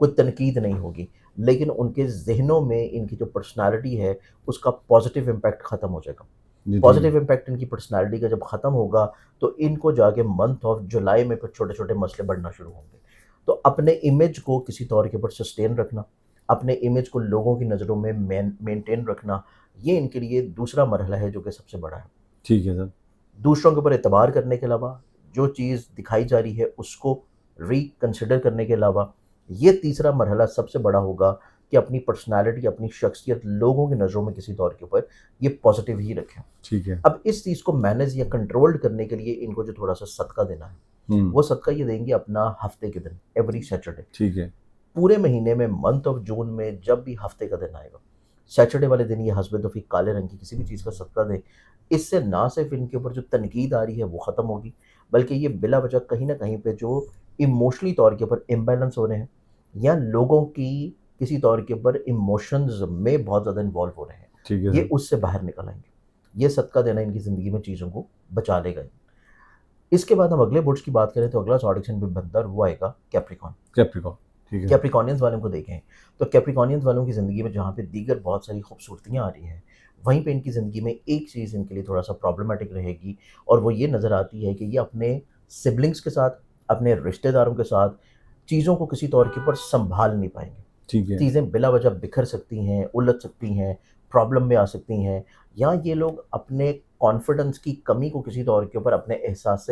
کوئی تنقید نہیں ہوگی، لیکن ان کے ذہنوں میں ان کی جو پرسنالٹی ہے اس کا پازیٹیو امپیکٹ ختم ہو جائے گا۔ جی ٹھیک ہے پازیٹیو امپیکٹ ان کی پرسنالٹی کا جب ختم ہوگا تو ان کو جا کے منتھ آف جولائی میں پھر چھوٹے چھوٹے مسئلے بڑھنا شروع ہوں گے۔ تو اپنے امیج کو کسی طور کے اوپر سسٹین رکھنا، اپنے امیج کو لوگوں کی نظروں میں مینٹین رکھنا، یہ ان کے لیے دوسرا مرحلہ ہے جو کہ سب سے بڑا ہے۔ ٹھیک ہے سر دوسروں کے اوپر اعتبار کرنے کے علاوہ جو چیز دکھائی جا رہی ہے اس کو ری کنسیڈر کرنے کے علاوہ یہ تیسرا مرحلہ سب سے بڑا ہوگا کہ اپنی پرسنالٹی، اپنی شخصیت لوگوں کی نظروں میں کسی طور کے اوپر یہ پازیٹیو ہی رکھیں۔ ٹھیک ہے اب اس چیز کو مینیج یا کنٹرول کرنے کے لیے ان کو جو تھوڑا سا صدقہ دینا ہے، وہ صدقہ یہ دیں گے اپنا ہفتے کے دن، ایوری سیٹرڈے۔ ٹھیک ہے پورے مہینے میں منتھ آف جون میں جب بھی ہفتے کا دن آئے گا، سیٹرڈے والے دن یہ حسب دفعی کالے رنگ کی کسی بھی چیز کا صدقہ دیں۔ اس سے نہ صرف ان کے اوپر جو تنقید آ رہی ہے وہ ختم ہوگی، بلکہ یہ بلا وجہ کہیں نہ کہیں پہ جو ایموشنلی طور کے اوپر امبیلنس ہو رہے ہیں یا لوگوں کی کسی طور کے اوپر ایموشنز میں بہت زیادہ انوالو ہو رہے ہیں، ٹھیک ہے یہ سر اس سے باہر نکل آئیں گے۔ یہ صدقہ دینا ان کی زندگی میں چیزوں کو بچا لے گا۔ اس کے بعد ہم اگلے برج کی بات کریں تو اگلا سارڈکشن بھی بنتا ہے اور وہ آئے گا کیپریکون۔ کیپریکون ٹھیک ہے کیپریکونینز والوں کو دیکھیں تو کیپریکونینز والوں کی زندگی میں جہاں پہ دیگر بہت ساری خوبصورتیاں آ رہی ہیں، وہیں پہ ان کی زندگی میں ایک چیز ان کے لیے تھوڑا سا پرابلمٹک رہے گی، اور وہ یہ نظر آتی ہے کہ یہ اپنے سبلنگس کے ساتھ، اپنے رشتہ داروں کے ساتھ چیزوں کو کسی طور کے اوپر سنبھال نہیں پائیں گے۔ ٹھیک ہے چیزیں بلا وجہ بکھر سکتی ہیں، الجھ سکتی ہیں، پرابلم میں آ سکتی ہیں، یا یہ لوگ اپنے کانفیڈنس کی کمی کو کسی طور کے اوپر اپنے احساس،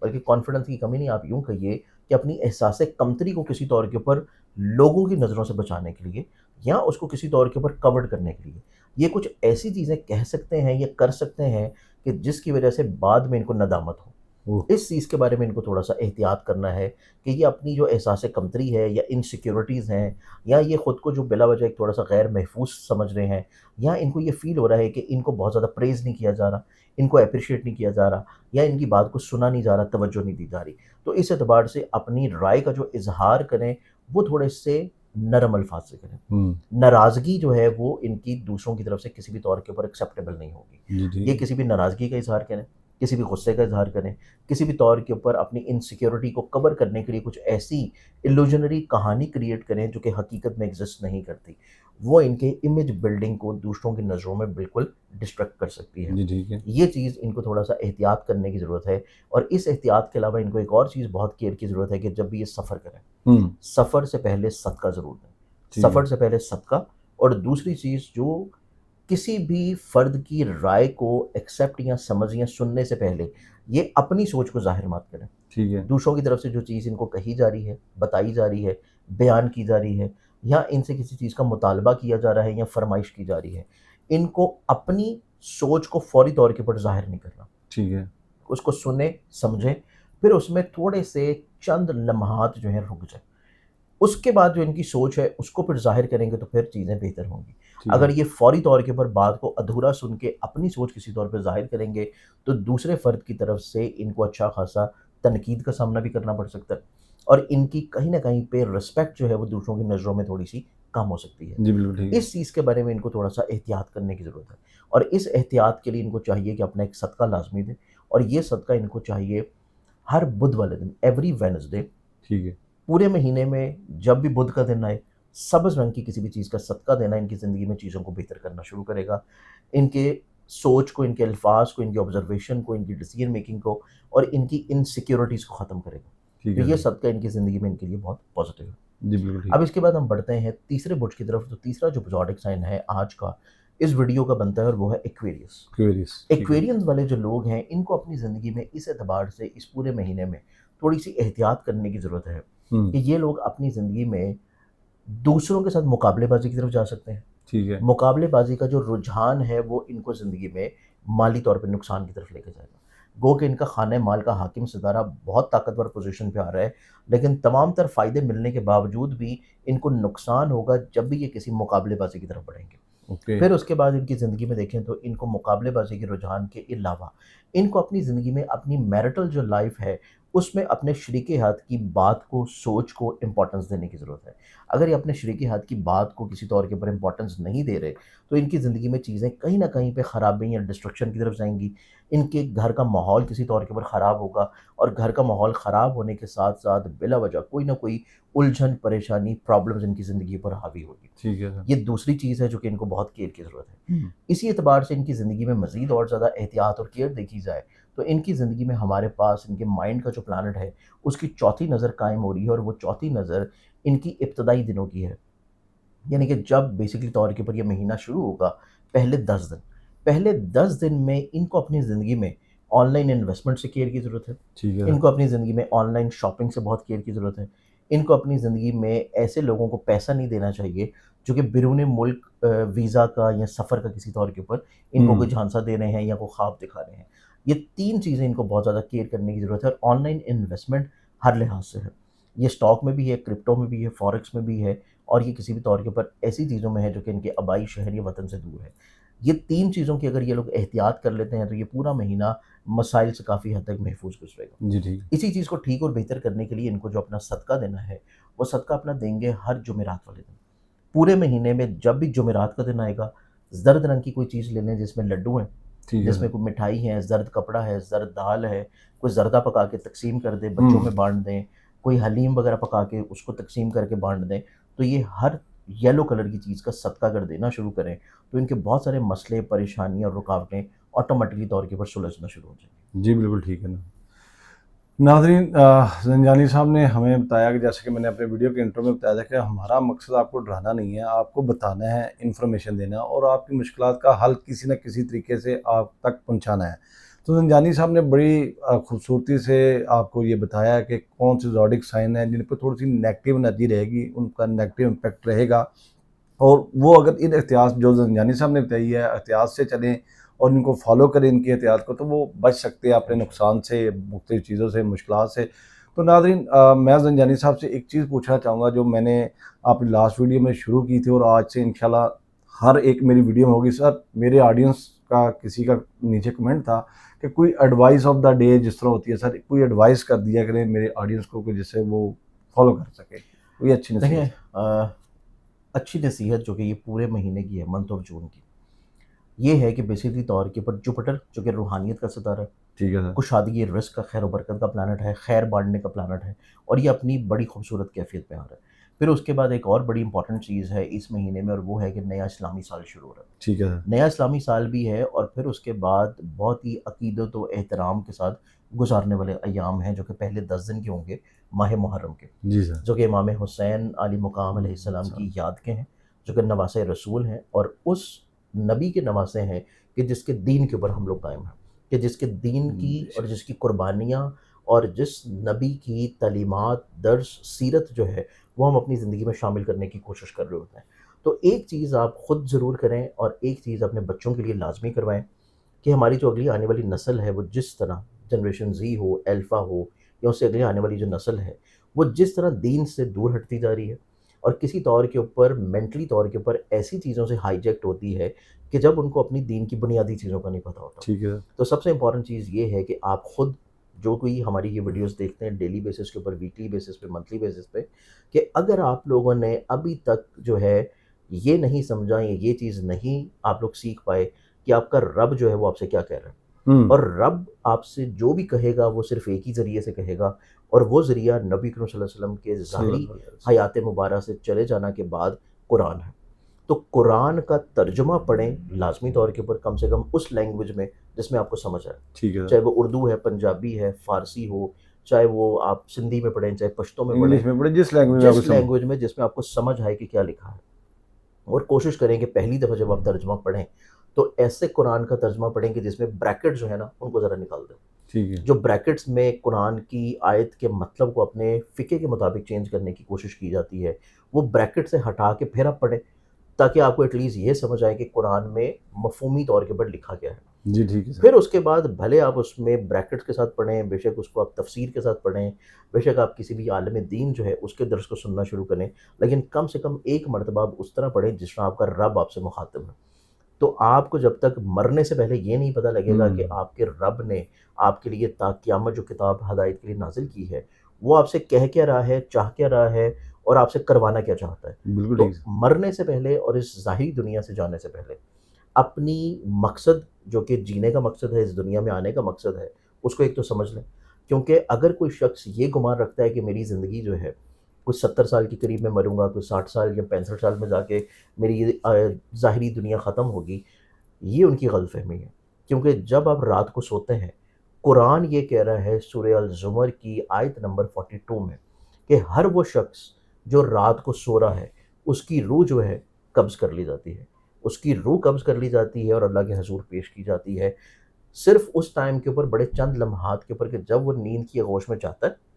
بلکہ کانفیڈنس کی کمی نہیں، آپ یوں کہیے کہ اپنی احساس کمتری کو کسی طور کے اوپر لوگوں کی نظروں سے بچانے کے لیے یا اس کو کسی طور کے اوپر کورڈ کرنے کے لیے یہ کچھ ایسی چیزیں کہہ سکتے ہیں یا کر سکتے ہیں کہ جس کی وجہ سے بعد میں ان کو ندامت ہو۔ اوہ، اس چیز کے بارے میں ان کو تھوڑا سا احتیاط کرنا ہے کہ یہ اپنی جو احساس کمتری ہے یا انسیکیورٹیز ہیں، یا یہ خود کو جو بلا وجہ ایک تھوڑا سا غیر محفوظ سمجھ رہے ہیں، یا ان کو یہ فیل ہو رہا ہے کہ ان کو بہت زیادہ پریز نہیں کیا جا رہا، ان کو اپریشیٹ نہیں کیا جا رہا، یا ان کی بات کو سنا نہیں جا رہا، توجہ نہیں دی جا رہی، تو اس اعتبار سے اپنی رائے کا جو اظہار کریں وہ تھوڑے سے نرم الفاظ سے کریں۔ ناراضگی جو ہے وہ ان کی دوسروں کی طرف سے کسی بھی طور کے اوپر ایکسیپٹیبل نہیں ہوگی۔ جی ٹھیک یہ کسی بھی ناراضگی کا اظہار کریں، کسی بھی غصے کا اظہار کریں، کسی بھی طور کے اوپر اپنی انسیکیورٹی کو کور کرنے کے لیے کچھ ایسی ایلوژنری کہانی کریٹ کریں جو کہ حقیقت میں ایگزسٹ نہیں کرتی، وہ ان کے امیج بلڈنگ کو دوسروں کی نظروں میں بالکل ڈسٹریکٹ کر سکتی ہے۔ جی ٹھیک ہے یہ چیز ان کو تھوڑا سا احتیاط کرنے کی ضرورت ہے، اور اس احتیاط کے علاوہ ان کو ایک اور چیز بہت کیئر کی ضرورت ہے کہ جب بھی یہ سفر کریں، سفر سے پہلے صدقہ ضرور دیں۔ ٹھیک ہے سفر سے پہلے صدقہ، اور دوسری چیز جو کسی بھی فرد کی رائے کو ایکسیپٹ یا سمجھ یا سننے سے پہلے یہ اپنی سوچ کو ظاہر مت کریں۔ ٹھیک ہے دوسروں کی طرف سے جو چیز ان کو کہی جا رہی ہے، بتائی جا رہی ہے، بیان کی جا رہی ہے، یا ان سے کسی چیز کا مطالبہ کیا جا رہا ہے یا فرمائش کی جا رہی ہے، ان کو اپنی سوچ کو فوری طور کے اوپر ظاہر نہیں کرنا۔ ٹھیک ہے اس کو سنیں، سمجھیں، پھر اس میں تھوڑے سے چند لمحات جو ہیں رک جائیں، اس کے بعد جو ان کی سوچ ہے اس کو پھر ظاہر کریں گے تو پھر چیزیں بہتر ہوں گی۔ ٹھیک ہے اگر یہ فوری طور کے اوپر بات کو ادھورا سن کے اپنی سوچ کسی طور پہ ظاہر کریں گے تو دوسرے فرد کی طرف سے ان کو اچھا خاصا تنقید کا سامنا بھی کرنا پڑ سکتا ہے، اور ان کی کہیں نہ کہیں پہ رسپیکٹ جو ہے وہ دوسروں کی نظروں میں تھوڑی سی کم ہو سکتی ہے۔ جی بالکل ٹھیک ہے اس چیز کے بارے میں ان کو تھوڑا سا احتیاط کرنے کی ضرورت ہے، اور اس احتیاط کے لیے ان کو چاہیے کہ اپنا ایک صدقہ لازمی دیں، اور یہ صدقہ ان کو چاہیے ہر بدھ والے دن، ایوری وینسڈے، ٹھیک ہے پورے مہینے میں جب بھی بدھ کا دن آئے، سبز رنگ کی کسی بھی چیز کا صدقہ دینا ان کی زندگی میں چیزوں کو بہتر کرنا شروع کرے گا، ان کے سوچ کو، ان کے الفاظ کو، ان کی آبزرویشن کو، ان کی ڈیسیجن میکنگ کو، اور ان کی انسیکیورٹیز کو ختم کرے گا۔ ٹھیک تو ہے یہ صدقہ ان کی زندگی میں ان کے لیے بہت پازیٹیو ہے۔ جی بالکل ٹھیک اب اس کے بعد ہم بڑھتے ہیں تیسرے برج کی طرف۔ تو تیسرا جو زوڈک سائن ہے آج کا اس ویڈیو کا بنتا ہے اور وہ ہے ایکویریس۔ کیوریس ایکویرینز والے جو لوگ ہیں ان کو اپنی زندگی میں اس اعتبار سے اس پورے مہینے میں تھوڑی سی احتیاط کرنے کی ضرورت ہے کہ یہ لوگ اپنی زندگی میں دوسروں کے ساتھ مقابلے بازی کی طرف جا سکتے ہیں۔ ٹھیک ہے مقابلے بازی کا جو رجحان ہے وہ ان کو زندگی میں مالی طور پہ نقصان کی طرف لے کے جائے گا۔ گو کہ ان کا خانہ مال کا حاکم ستارہ بہت طاقتور پوزیشن پہ آ رہا ہے، لیکن تمام تر فائدے ملنے کے باوجود بھی ان کو نقصان ہوگا جب بھی یہ کسی مقابلے بازی کی طرف بڑھیں گے۔ اوکے پھر اس کے بعد ان کی زندگی میں دیکھیں تو ان کو مقابلے بازی کے رجحان کے علاوہ ان کو اپنی زندگی میں اپنی میرٹل جو لائف ہے اس میں اپنے شریک ہاتھ کی بات کو، سوچ کو امپورٹنس دینے کی ضرورت ہے۔ اگر یہ اپنے شریک ہاتھ کی بات کو کسی طور کے اوپر امپورٹنس نہیں دے رہے تو ان کی زندگی میں چیزیں کہیں نہ کہیں پہ خرابی یا ڈسٹرکشن کی طرف جائیں گی، ان کے گھر کا ماحول کسی طور کے اوپر خراب ہوگا، اور گھر کا ماحول خراب ہونے کے ساتھ ساتھ بلا وجہ کوئی نہ کوئی الجھن، پریشانی، پرابلمز ان کی زندگی پر حاوی ہوگی۔ ٹھیک ہے سر۔ یہ دوسری چیز ہے جو کہ ان کو بہت کیئر کی ضرورت ہے۔ ہوں۔ اسی اعتبار سے ان کی زندگی میں مزید اور زیادہ احتیاط اور کیئر دیکھی جائے تو ان کی زندگی میں ہمارے پاس ان کے مائنڈ کا جو پلانٹ ہے اس کی چوتھی نظر قائم ہو رہی ہے، اور وہ چوتھی نظر ان کی ابتدائی دنوں کی ہے، یعنی کہ جب بیسکلی طور کے اوپر یہ مہینہ شروع ہوگا، پہلے 10 دن میں ان کو اپنی زندگی میں آن لائن انویسٹمنٹ سے کیئر کی ضرورت ہے، ٹھیک ہے ان کو اپنی زندگی میں آن لائن شاپنگ سے بہت کیئر کی ضرورت ہے، ان کو اپنی زندگی میں ایسے لوگوں کو پیسہ نہیں دینا چاہیے جو کہ بیرون ملک ویزا کا یا سفر کا کسی طور کے اوپر ان کو کوئی جھانسا دے رہے ہیں یا کوئی خواب دکھا رہے ہیں۔ یہ 3 چیزیں ان کو بہت زیادہ کیئر کرنے کی ضرورت ہے، اور آن لائن انویسٹمنٹ ہر لحاظ سے ہے، یہ اسٹاک میں بھی ہے، کرپٹو میں بھی ہے، فارکس میں بھی ہے، اور یہ کسی بھی طور کے اوپر ایسی چیزوں میں ہے جو کہ ان کے آبائی شہر یا وطن سے دور ہے۔ یہ 3 چیزوں کی اگر یہ لوگ احتیاط کر لیتے ہیں تو یہ پورا مہینہ مسائل سے کافی حد تک محفوظ گزرے گا۔ جی ٹھیک۔ اسی چیز کو ٹھیک اور بہتر کرنے کے لیے ان کو جو اپنا صدقہ دینا ہے وہ صدقہ اپنا دیں گے ہر جمعرات والے دن۔ پورے مہینے میں جب بھی جمعرات کا دن آئے گا، زرد رنگ کی کوئی چیز لے لیں جس میں لڈو ہیں، ٹھیک ہے جس میں سر۔ کوئی مٹھائی ہے، زرد کپڑا ہے، زرد دال ہے، کوئی زردہ پکا کے تقسیم کر دیں، بچوں میں بانٹ دیں، کوئی حلیم وغیرہ پکا کے اس کو تقسیم کر کے بانٹ دیں، تو یہ ہر یلو کلر کی چیز کا صدقہ اگر دینا شروع کریں تو ان کے بہت سارے مسئلے، پریشانیاں اور رکاوٹیں آٹومیٹکلی طور کے اوپر سلجھنا شروع ہو جائیں گی۔ جی بالکل ٹھیک ہے نا۔ ناظرین، زنجانی صاحب نے ہمیں بتایا کہ جیسے کہ میں نے اپنے ویڈیو کے انٹرو میں بتایا تھا کہ ہمارا مقصد آپ کو ڈرانا نہیں ہے، آپ کو بتانا ہے، انفارمیشن دینا، اور آپ کی مشکلات کا حل کسی نہ کسی طریقے سے آپ تک پہنچانا ہے۔ تو زنجانی صاحب نے بڑی خوبصورتی سے آپ کو یہ بتایا کہ کون سے زوڈک سائن ہیں جن پہ تھوڑی سی نیگیٹو انرجی رہے گی، ان کا نیگیٹو امپیکٹ رہے گا، اور وہ اگر ان احتیاط جو زنجانی صاحب نے بتائی ہے احتیاط سے چلیں اور ان کو فالو کریں ان کی احتیاط کو، تو وہ بچ سکتے ہیں اپنے نقصان سے، مختلف چیزوں سے، مشکلات سے۔ تو ناظرین، میں زنجانی صاحب سے ایک چیز پوچھنا چاہوں گا جو میں نے اپنی لاسٹ ویڈیو میں شروع کی تھی، اور آج سے انشاءاللہ ہر ایک میری ویڈیو میں ہوگی۔ سر، میرے آڈینس کا کسی کا نیچے کمنٹ تھا کہ کوئی ایڈوائس آف دا ڈے جس طرح ہوتی ہے، سر کوئی ایڈوائس کر دیا کریں میرے آڈینس کو کہ جس سے وہ فالو کر سکے، کوئی اچھی دیکھیں، نصیحت۔ اچھی نصیحت جو کہ یہ پورے مہینے کی ہے، منتھ آف جون کی، یہ ہے کہ بیسکلی طور کے اوپر جوپٹر جو کہ روحانیت کا ستارہ ہے، ٹھیک ہے سر۔ کشادگی، رزق کا، خیر و برکت کا پلانٹ ہے، خیر بانٹنے کا پلانٹ ہے، اور یہ اپنی بڑی خوبصورت کیفیت پہ آ رہا ہے۔ پھر اس کے بعد ایک اور بڑی امپورٹنٹ چیز ہے اس مہینے میں، اور وہ ہے کہ نیا اسلامی سال شروع ہو رہا ہے۔ ٹھیک ہے سر۔ نیا اسلامی سال بھی ہے، اور پھر اس کے بعد بہت ہی عقیدت و احترام کے ساتھ گزارنے والے ایام ہیں جو کہ پہلے 10 دن کے ہوں گے ماہ محرم کے، جی سر۔ جو کہ امام حسین علی مقام علیہ السلام کی یاد کے ہیں، جو کہ نواسۂ رسول ہیں، اور اس نبی کے نواسے ہیں کہ جس کے دین کے اوپر ہم لوگ قائم ہیں، کہ جس کے دین کی اور جس کی قربانیاں اور جس نبی کی تعلیمات، درس، سیرت جو ہے وہ ہم اپنی زندگی میں شامل کرنے کی کوشش کر رہے ہوتے ہیں۔ تو ایک چیز آپ خود ضرور کریں، اور ایک چیز اپنے بچوں کے لیے لازمی کروائیں کہ ہماری جو اگلی آنے والی نسل ہے وہ جس طرح جنریشن زی ہو، الفا ہو، یا اس سے اگلی آنے والی جو نسل ہے وہ جس طرح دین سے دور ہٹتی جا رہی ہے، اور کسی طور کے اوپر مینٹلی طور کے اوپر ایسی چیزوں سے ہائی جیکٹ ہوتی ہے کہ جب ان کو اپنی دین کی بنیادی چیزوں کا نہیں پتہ ہوتا۔ ٹھیک ہے سر۔ تو سب سے امپورٹنٹ چیز یہ ہے کہ آپ خود جو کوئی ہماری یہ ویڈیوز دیکھتے ہیں ڈیلی بیسس کے اوپر، ویکلی بیسس پہ، منتھلی بیسس پہ، کہ اگر آپ لوگوں نے ابھی تک جو ہے یہ نہیں سمجھا یا یہ چیز نہیں آپ لوگ سیکھ پائے کہ آپ کا رب جو ہے وہ آپ سے کیا کہہ رہا ہے، اور رب آپ سے جو بھی کہے گا وہ صرف ایک ہی ذریعے سے کہے گا، اور وہ ذریعہ نبی کریم صلی اللہ علیہ وسلم کے ظاہری حیات مبارہ سے چلے جانا کے بعد قرآن ہے۔ تو قرآن کا ترجمہ پڑھیں لازمی طور کے اوپر، کم سے کم اس لینگویج میں جس میں آپ کو سمجھ آئے، ٹھیک ہے چاہے وہ اردو ہے، پنجابی ہے، فارسی ہو، چاہے وہ آپ سندھی میں پڑھیں، چاہے پشتو میں انگلش پڑھیں، میں پڑھے، جس لینگویج میں آپ کو جس سمجھ۔ لینگویج میں جس میں آپ کو سمجھ آئے کہ کیا لکھا ہے، اور کوشش کریں کہ پہلی دفعہ جب آپ ترجمہ پڑھیں تو ایسے قرآن کا ترجمہ پڑھیں کہ جس میں بریکٹ جو ہے نا ان کو ذرا نکال دیں، ٹھیک ہے۔ جو بریکٹس میں قرآن کی آیت کے مطلب کو اپنے فقہ کے مطابق چینج کرنے کی کوشش کی جاتی ہے، وہ بریکٹ سے ہٹا کے پھر آپ پڑھیں، تاکہ آپ کو ایٹ لیسٹ یہ سمجھ آئے کہ قرآن میں مفہومی طور کے اوپر لکھا گیا ہے۔ جی ٹھیک ہے سر۔ پھر اس کے بعد بھلے آپ اس میں بریکٹس کے ساتھ پڑھیں، بے شک اس کو آپ تفسیر کے ساتھ پڑھیں، بے شک آپ کسی بھی عالم دین جو ہے اس کے درس کو سننا شروع کریں، لیکن کم سے کم ایک مرتبہ آپ اس طرح پڑھیں جس طرح آپ کا رب آپ سے مخاطب ہے۔ تو آپ کو جب تک مرنے سے پہلے یہ نہیں پتہ لگے گا کہ ہوں، آپ کے رب نے آپ کے لیے تا قیامت جو کتاب ہدایت کے لیے نازل کی ہے وہ آپ سے کہہ کیا رہا ہے، چاہ کیا رہا ہے، اور آپ سے کروانا کیا چاہتا ہے. بالکل تو ٹھیک ہے۔ مرنے سے پہلے اور اس ظاہری دنیا سے جانے سے پہلے اپنی مقصد جو کہ جینے کا مقصد ہے، اس دنیا میں آنے کا مقصد ہے، اس کو ایک تو سمجھ لیں. کیونکہ اگر کوئی شخص یہ گمان رکھتا ہے کہ میری زندگی جو ہے کوئی 70 سال کے قریب میں مروں گا، کوئی 60 سال یا 65 سال میں جا کے میری یہ ظاہری دنیا ختم ہوگی، یہ ان کی غلط فہمی ہے. کیونکہ جب آپ رات کو سوتے ہیں، قرآن یہ کہہ رہا ہے سورہ الزمر کی آیت نمبر 42 میں کہ ہر وہ شخص جو رات کو سو رہا ہے اس کی روح جو ہے قبض کر لی جاتی ہے. اس کی روح قبض کر لی جاتی ہے اور اللہ کے حضور پیش کی جاتی ہے صرف اس ٹائم کے اوپر، بڑے چند لمحات کے اوپر، کہ جب وہ نیند کی آغوش میں جاتا ہے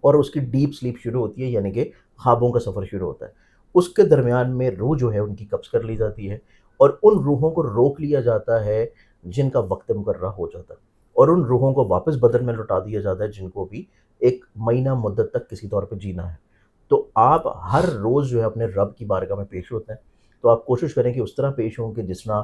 اور اس کی ڈیپ سلیپ شروع ہوتی ہے، یعنی کہ خوابوں کا سفر شروع ہوتا ہے. اس کے درمیان میں روح جو ہے ان کی قبض کر لی جاتی ہے اور ان روحوں کو روک لیا جاتا ہے جن کا وقت مقررہ ہو جاتا ہے، اور ان روحوں کو واپس بدن میں لوٹا دیا جاتا ہے جن کو بھی ایک مہینہ مدت تک کسی طور پہ جینا ہے. تو آپ ہر روز جو ہے اپنے رب کی بارگاہ میں پیش ہوتے ہیں، تو آپ کوشش کریں کہ اس طرح پیش ہوں کہ جس طرح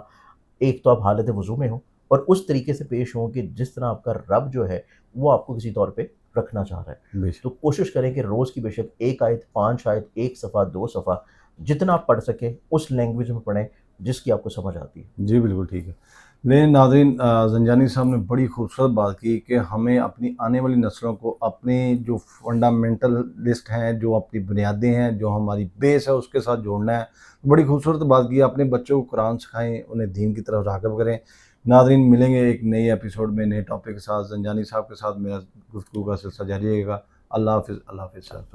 ایک تو آپ حالت وضو میں ہوں، اور اس طریقے سے پیش ہوں کہ جس طرح آپ کا رب جو ہے وہ آپ کو کسی طور پہ رکھنا چاہ رہا ہے. بے تو شک۔ کوشش کریں کہ روز کی بے شک ایک آیت، 5 آیت، ایک صفحہ، 2 صفحہ، جتنا آپ پڑھ سکیں اس لینگویج میں پڑھیں جس کی آپ کو سمجھ آتی ہے. جی بالکل ٹھیک ہے۔ نہیں ناظرین، زنجانی صاحب نے بڑی خوبصورت بات کی کہ ہمیں اپنی آنے والی نسلوں کو اپنی جو فنڈامنٹل لسٹ ہیں، جو اپنی بنیادیں ہیں، جو ہماری بیس ہے، اس کے ساتھ جوڑنا ہے. بڑی خوبصورت بات کی. اپنے بچوں کو قرآن سکھائیں، انہیں دین کی طرف راغب کریں. ناظرین ملیں گے ایک نئی ایپیسوڈ میں نئے ٹاپک کے ساتھ. زنجانی صاحب کے ساتھ میرا گفتگو کا سلسلہ جاری رہے گا. اللہ حافظ، اللہ حافظ.